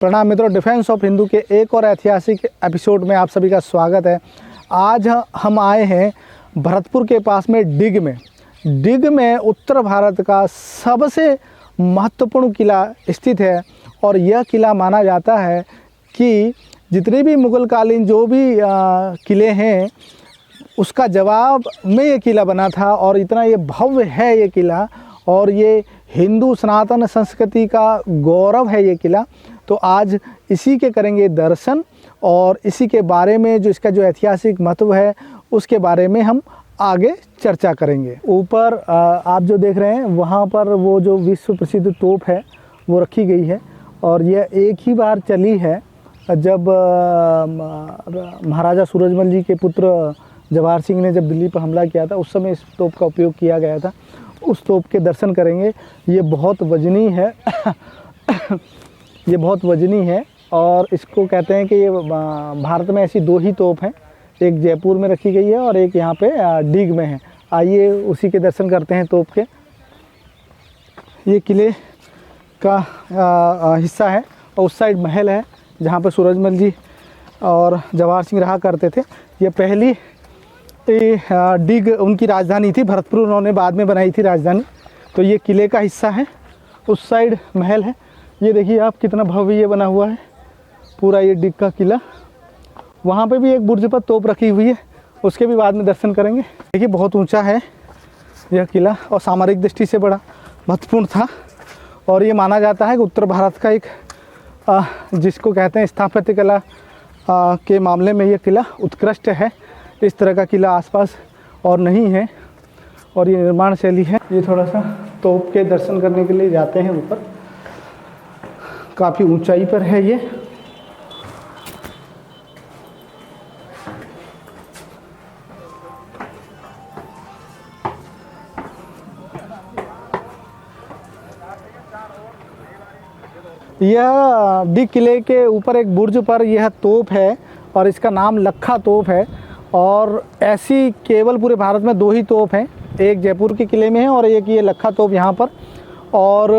प्रणाम मित्रों, defence of Hindu के एक और ऐतिहासिक एपिसोड में आप सभी का स्वागत है। आज हम आए हैं भरतपुर के पास में डिग में उत्तर भारत का सबसे महत्वपूर्ण किला स्थित है। और यह किला माना जाता है कि जितने भी मुगलकालीन जो भी किले हैं उसका जवाब में ये किला बना था। और इतना ये भव्य है ये किला, और ये हिंदू सनातन संस्कृति का गौरव है ये किला। तो आज इसी के करेंगे दर्शन, और इसी के बारे में जो इसका जो ऐतिहासिक महत्व है उसके बारे में हम आगे चर्चा करेंगे। ऊपर आप जो देख रहे हैं वहाँ पर वो जो विश्व प्रसिद्ध तोप है वो रखी गई है, और यह एक ही बार चली है जब महाराजा सूरजमल जी के पुत्र जवाहर सिंह ने जब दिल्ली पर हमला किया था, उस समय इस तोप का उपयोग किया गया था। उस तोप के दर्शन करेंगे। ये बहुत वजनी है ये बहुत वजनी है, और इसको कहते हैं कि ये भारत में ऐसी दो ही तोप हैं, एक जयपुर में रखी गई है और एक यहाँ पे डिग में है। आइए उसी के दर्शन करते हैं तोप के। ये किले का हिस्सा है, और उस साइड महल है जहाँ पे सूरजमल जी और जवाहर सिंह रहा करते थे। ये पहली डिग उनकी राजधानी थी, भरतपुर उन्होंने बाद में बनाई थी राजधानी। तो ये किले का हिस्सा है, उस साइड महल है। ये देखिए आप कितना भव्य ये बना हुआ है पूरा ये डिग का किला। वहाँ पे भी एक बुर्ज पर तोप रखी हुई है, उसके भी बाद में दर्शन करेंगे। देखिए बहुत ऊंचा है यह किला, और सामरिक दृष्टि से बड़ा महत्वपूर्ण था। और ये माना जाता है कि उत्तर भारत का एक जिसको कहते हैं स्थापत्य कला के मामले में यह किला उत्कृष्ट है। इस तरह का किला आसपास और नहीं है, और ये निर्माण शैली है। ये थोड़ा सा तोप के दर्शन करने के लिए जाते हैं ऊपर, काफ़ी ऊंचाई पर है ये। यह डिग किले के ऊपर एक बुर्ज पर यह तोप है, और इसका नाम लखा तोप है। और ऐसी केवल पूरे भारत में दो ही तोप हैं, एक जयपुर के किले में है और एक ये लखा तोप यहाँ पर। और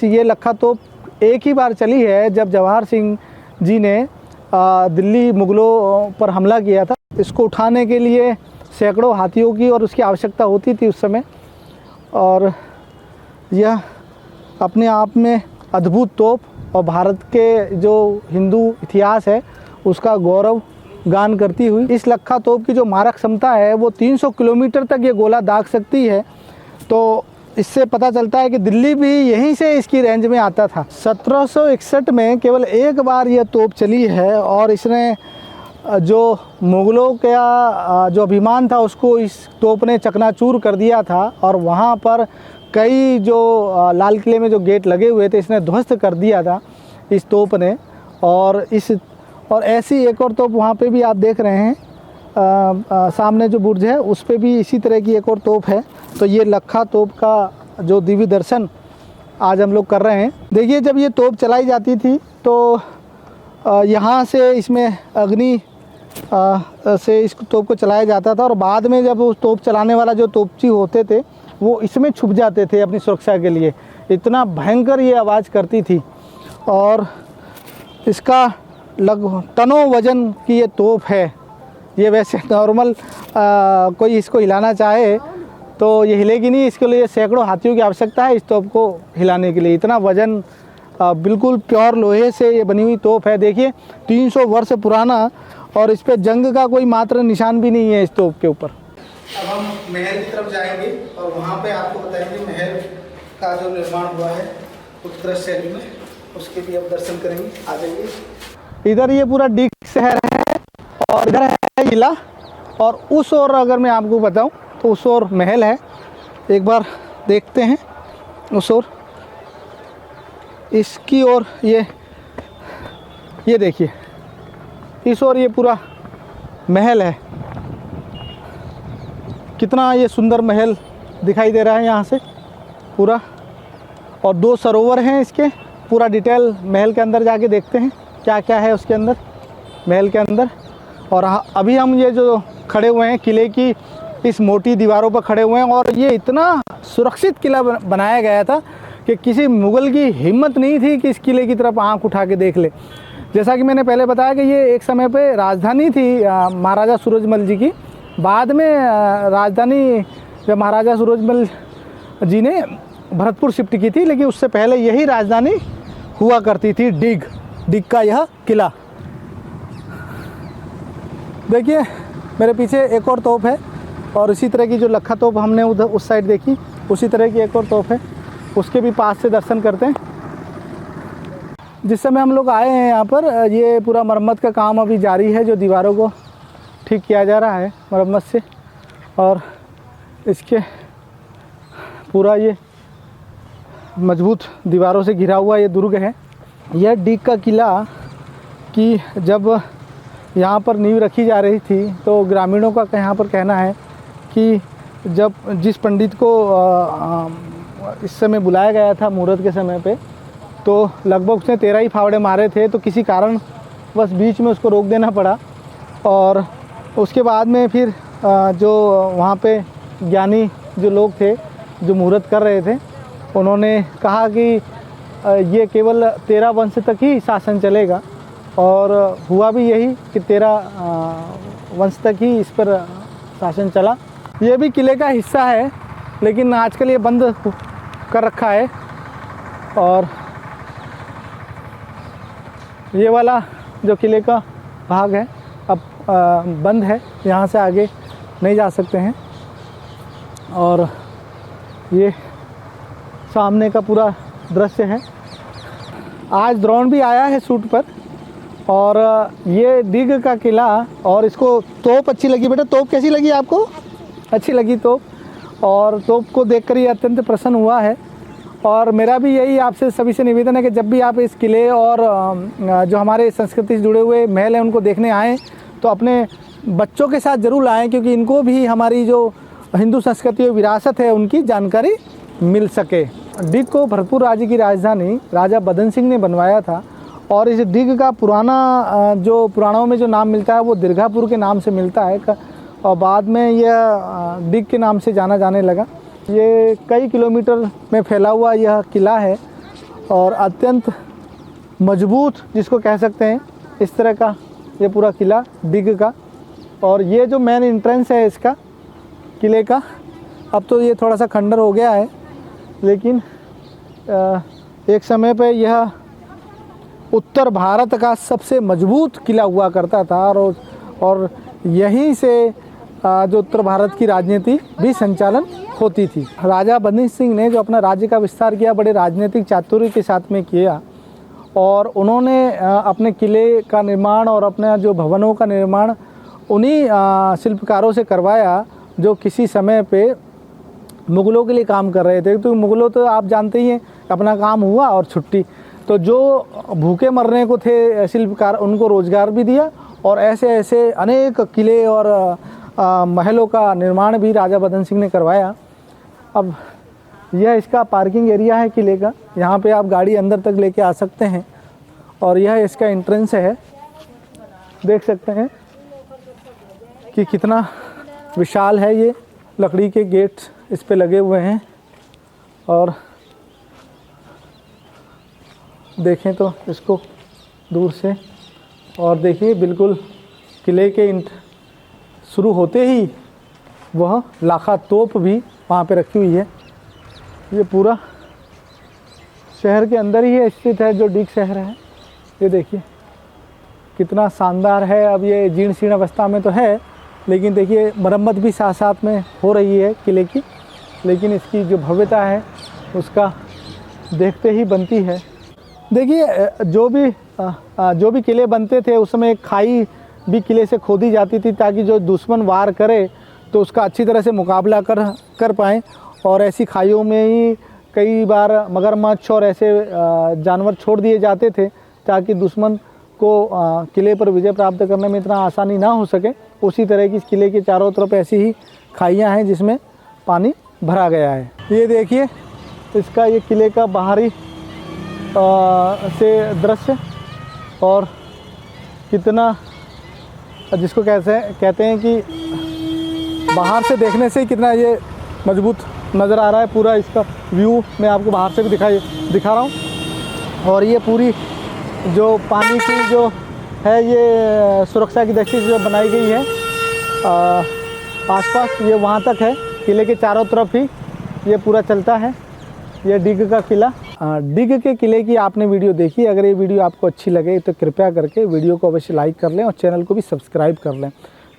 ये लखा तोप एक ही बार चली है जब जवाहर सिंह जी ने दिल्ली मुग़लों पर हमला किया था। इसको उठाने के लिए सैकड़ों हाथियों की और उसकी आवश्यकता होती थी उस समय, और यह अपने आप में अद्भुत तोप और भारत के जो हिंदू इतिहास है उसका गौरव गान करती हुई इस लखा तोप की जो मारक क्षमता है वो 300 किलोमीटर तक ये गोला दाग सकती है। तो इससे पता चलता है कि दिल्ली भी यहीं से इसकी रेंज में आता था। 1761 में केवल एक बार यह तोप चली है, और इसने जो मुग़लों का जो अभिमान था उसको इस तोप ने चकनाचूर कर दिया था। और वहाँ पर कई जो लाल किले में जो गेट लगे हुए थे इसने ध्वस्त कर दिया था इस तोप ने। और ऐसी एक और तोप वहाँ पे भी आप देख रहे हैं, सामने जो बुर्ज है उस पे भी इसी तरह की एक और तोप है। तो ये लखा तोप का जो दिव्य दर्शन आज हम लोग कर रहे हैं। देखिए जब ये तोप चलाई जाती थी तो यहाँ से इसमें अग्नि से इस तोप को चलाया जाता था, और बाद में जब उस तोप चलाने वाला जो तोपची होते थे वो इसमें छुप जाते थे अपनी सुरक्षा के लिए। इतना भयंकर ये आवाज़ करती थी, और इसका लगभग टनों वज़न की ये तोप है। ये वैसे नॉर्मल कोई इसको हिलाना चाहे तो ये हिलेगी नहीं, इसके लिए सैकड़ों हाथियों की आवश्यकता है इस तोप को हिलाने के लिए। इतना वज़न, बिल्कुल प्योर लोहे से ये बनी हुई तोप है। देखिए 300 वर्ष पुराना, और इस पर जंग का कोई मात्र निशान भी नहीं है इस तोप के ऊपर। अब हम महल की तरफ जाएंगे और वहाँ पे आपको बताएंगे महल का जो निर्माण हुआ है उत्कृष्ट शैली में, उसके भी आप दर्शन करेंगे। आ जाइए। इधर ये पूरा डिग शहर है, और इधर है किला, और उस ओर अगर मैं आपको बताऊं तो उस ओर महल है। एक बार देखते हैं उस ओर, इसकी ओर ये देखिए, इस ओर ये पूरा महल है। कितना ये सुंदर महल दिखाई दे रहा है यहाँ से पूरा, और दो सरोवर हैं इसके। पूरा डिटेल महल के अंदर जाके देखते हैं क्या क्या है उसके अंदर, महल के अंदर। और अभी हम ये जो खड़े हुए हैं किले की इस मोटी दीवारों पर खड़े हुए हैं, और ये इतना सुरक्षित किला बनाया गया था कि किसी मुग़ल की हिम्मत नहीं थी कि इस किले की तरफ आंख उठा के देख ले। जैसा कि मैंने पहले बताया कि ये एक समय पे राजधानी थी महाराजा सूरजमल जी की। बाद में राजधानी जब महाराजा सूरजमल जी ने भरतपुर शिफ्ट की थी, लेकिन उससे पहले यही राजधानी हुआ करती थी, डिग का यह किला। देखिए मेरे पीछे एक और तोप है, और इसी तरह की जो लखा तोप हमने उधर उस साइड देखी, उसी तरह की एक और तोप है, उसके भी पास से दर्शन करते हैं। जिस समय हम लोग आए हैं यहाँ पर, ये पूरा मरम्मत का काम अभी जारी है, जो दीवारों को ठीक किया जा रहा है मरम्मत से। और इसके पूरा ये मजबूत दीवारों से घिरा हुआ ये दुर्ग है। यह डिग का किला कि जब यहाँ पर नींव रखी जा रही थी, तो ग्रामीणों का यहाँ पर कहना है कि जब जिस पंडित को इस समय बुलाया गया था मुहूर्त के समय पे, तो लगभग उसने 13 ही फावड़े मारे थे, तो किसी कारण बस बीच में उसको रोक देना पड़ा। और उसके बाद में फिर जो वहाँ पे ज्ञानी जो लोग थे जो मुहूर्त कर रहे थे, उन्होंने कहा कि ये केवल 13 वंश तक ही शासन चलेगा, और हुआ भी यही कि 13 वंश तक ही इस पर शासन चला। ये भी किले का हिस्सा है, लेकिन आजकल ये बंद कर रखा है। और ये वाला जो किले का भाग है अब बंद है, यहाँ से आगे नहीं जा सकते हैं। और ये सामने का पूरा दृश्य है। आज ड्रोन भी आया है शूट पर, और ये डिग का किला। और इसको तोप अच्छी लगी बेटा, तोप कैसी लगी आपको? अच्छी लगी तोप, और तोप को देखकर ये अत्यंत प्रसन्न हुआ है। और मेरा भी यही आपसे सभी से निवेदन है कि जब भी आप इस किले और जो हमारे संस्कृति से जुड़े हुए महल हैं उनको देखने आएँ, तो अपने बच्चों के साथ ज़रूर आएँ, क्योंकि इनको भी हमारी जो हिंदू संस्कृति और विरासत है उनकी जानकारी मिल सके। डिग को भरतपुर राज्य की राजधानी राजा बदन सिंह ने बनवाया था, और इस डिग का पुराना जो पुराणों में जो नाम मिलता है वो दीर्घापुर के नाम से मिलता है, और बाद में यह डिग के नाम से जाना जाने लगा। ये कई किलोमीटर में फैला हुआ यह किला है, और अत्यंत मजबूत जिसको कह सकते हैं, इस तरह का ये पूरा किला डिग का। और ये जो मेन एंट्रेंस है इसका किले का, अब तो ये थोड़ा सा खंडर हो गया है, लेकिन एक समय पे यह उत्तर भारत का सबसे मजबूत किला हुआ करता था। और यहीं से जो उत्तर भारत की राजनीति भी संचालन होती थी। राजा बदन सिंह ने जो अपना राज्य का विस्तार किया, बड़े राजनीतिक चातुर्य के साथ में किया, और उन्होंने अपने किले का निर्माण और अपने जो भवनों का निर्माण उन्हीं शिल्पकारों से करवाया जो किसी समय पे मुग़लों के लिए काम कर रहे थे। तो मुग़लों तो आप जानते ही हैं, अपना काम हुआ और छुट्टी। तो जो भूखे मरने को थे शिल्पकार, उनको रोज़गार भी दिया, और ऐसे ऐसे अनेक किले और महलों का निर्माण भी राजा बदन सिंह ने करवाया। अब यह इसका पार्किंग एरिया है किले का, यहाँ पे आप गाड़ी अंदर तक लेके आ सकते हैं, और यह इसका एंट्रेंस है। देख सकते हैं कि कितना विशाल है। ये लकड़ी के गेट इस पे लगे हुए हैं, और देखें तो इसको दूर से, और देखिए बिल्कुल किले के शुरू होते ही वह लाखा तोप भी वहाँ पे रखी हुई है। ये पूरा शहर के अंदर ही स्थित है जो डिग शहर है। ये देखिए कितना शानदार है। अब ये जीर्ण शीर्ण अवस्था में तो है, लेकिन देखिए मरम्मत भी साथ साथ में हो रही है किले की, लेकिन इसकी जो भव्यता है उसका देखते ही बनती है। देखिए जो भी किले बनते थे उस समय एक खाई भी किले से खोदी जाती थी, ताकि जो दुश्मन वार करे तो उसका अच्छी तरह से मुकाबला कर पाएँ। और ऐसी खाइयों में ही कई बार मगरमच्छ और ऐसे जानवर छोड़ दिए जाते थे, ताकि दुश्मन को किले पर विजय प्राप्त करने में इतना आसानी ना हो सके। उसी तरह की इस किले के चारों तरफ ऐसी ही खाइयाँ हैं जिसमें पानी भरा गया है। ये देखिए इसका ये किले का बाहरी से दृश्य, और कितना जिसको कहते हैं कि बाहर से देखने से ही कितना ये मजबूत नज़र आ रहा है। पूरा इसका व्यू मैं आपको बाहर से भी दिखा रहा हूँ। और ये पूरी जो पानी की जो है ये सुरक्षा की दृष्टि से जो बनाई गई है, आसपास ये वहाँ तक है, किले के चारों तरफ ही ये पूरा चलता है। ये डिग का किला, डिग के किले की आपने वीडियो देखी। अगर ये वीडियो आपको अच्छी लगे तो कृपया करके वीडियो को अवश्य लाइक कर लें और चैनल को भी सब्सक्राइब कर लें,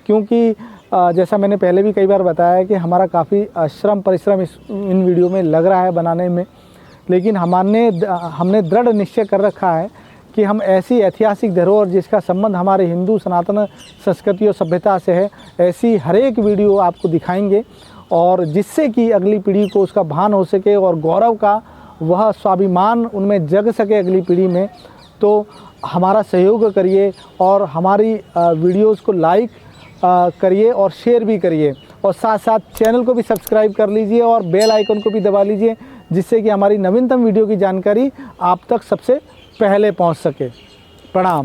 क्योंकि जैसा मैंने पहले भी कई बार बताया है कि हमारा काफ़ी श्रम परिश्रम इन वीडियो में लग रहा है बनाने में, लेकिन हमने दृढ़ निश्चय कर रखा है कि हम ऐसी ऐतिहासिक धरोहर जिसका संबंध हमारे हिंदू सनातन संस्कृति और सभ्यता से है, ऐसी हर एक वीडियो आपको दिखाएंगे, और जिससे कि अगली पीढ़ी को उसका भान हो सके और गौरव का वह स्वाभिमान उनमें जग सके अगली पीढ़ी में। तो हमारा सहयोग करिए और हमारी वीडियोज़ को लाइक करिए और शेयर भी करिए, और साथ साथ चैनल को भी सब्सक्राइब कर लीजिए और बेल आइकन को भी दबा लीजिए, जिससे कि हमारी नवीनतम वीडियो की जानकारी आप तक सबसे पहले पहुंच सके। प्रणाम।